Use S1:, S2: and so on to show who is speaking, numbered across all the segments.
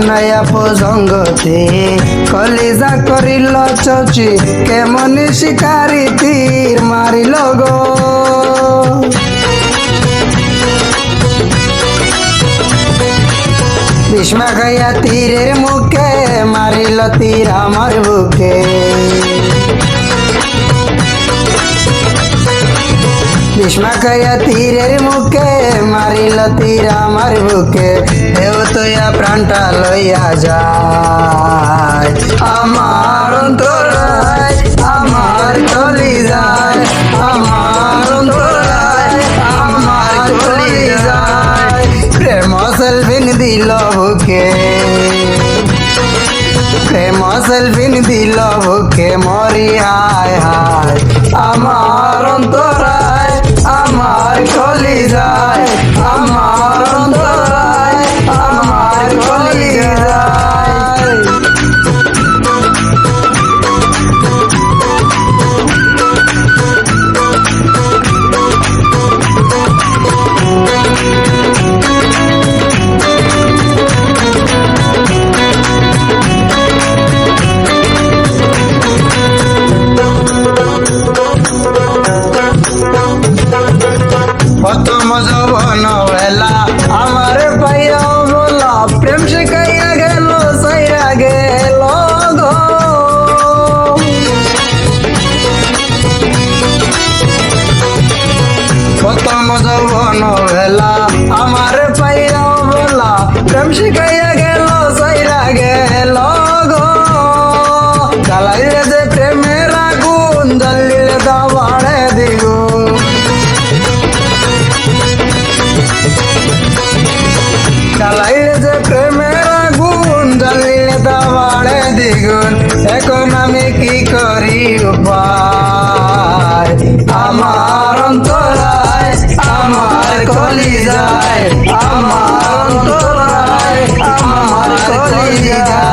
S1: নয়া পজঙ্গতে কলিজা করিল চৌচি কেমন শিকারি তীর মারিল গো। বিষ্মা খাইয়া তীরের মুখে মারিল তীর আমার বুকে। বিষ্মা খাইয়া তীরের মুখে মারিল তীর আমার বুকে। দেও তোয়া প্রাণটা লইয়া যায় আমার অন্তরায় আমার কলিজায় আমার অন্তরায় আমার কলিজায়। প্রেম সেলফিন দিল বুকে প্রেম সেলফিন দিল বুকে মরি হায় হায় আমার অন্তরায় আমার কলিজায় আমার অন্তরায় আমার কলিজায়। প্রথম যৌবন বেলা আমার পাইয়া বলা প্রেম শিখাইয়া গেল সাইরা গেল গো। প্রথম যৌবন বেলা আমার পাইয়া বলা প্রেম শিখাইয়া গেল সাইরা গেল গো। জ্বালাইলে যে প্রেমের আগুন জ্বালিলে দাবাড়ে দ্বিগুণ। জ্বালাইলে যে প্রেমের আগুন জ্বালিলে দাবাড়ে দ্বিগুণ। এখন আমি কি করি উপায় আমার অন্তরায় আমার কলিজায় আমার অন্তরায় আমার কলিজায়।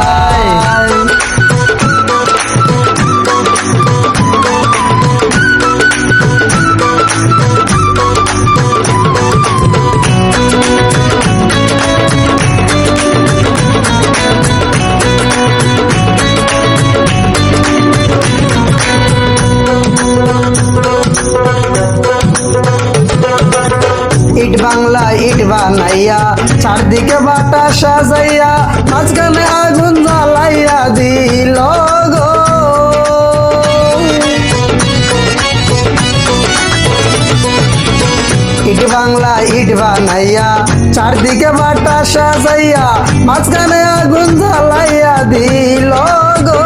S1: ইট বাংলা ইট বানাইয়া চারদিকে বাটা সাজাইয়া মাঝখানে আগুন জ্বালাইয়া দিল গো। ইট বাংলা ইট বানাইয়া চারদিকে বাটা সাজাইয়া মাঝখানে আগুন জ্বালাইয়া দিল গো।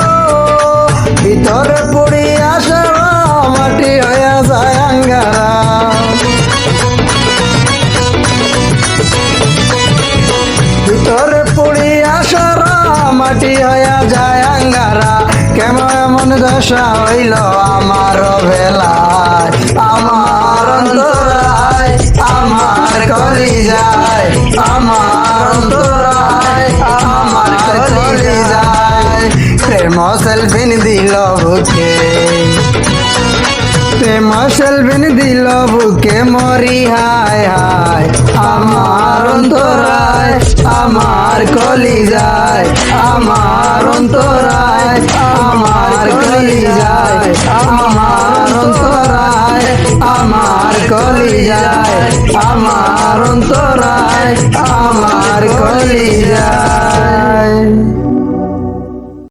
S1: ভিতরে পুড়ি আসা মাটি হইয়া যায় আঙ্গারা। ভিতরে পুড়ি আসার মাটি হইয়া যায় আঙ্গারা। কেমন এমন দশা হইল আমার বেলায় আমার অন্তরায় আমার কলিজায় আমার অন্তরায় আমার কলিজায়। প্রেম সেলফিন দিল বুকে প্রেম সেলফিন দিল বুকে মরি হায় হায় আমার অন্তরায় আমার কলিজায় আমার অন্তরায় আমার কলিজায় আমার অন্তরায় আমার কলিজায় আমার অন্তরায় আমার কলিজায়।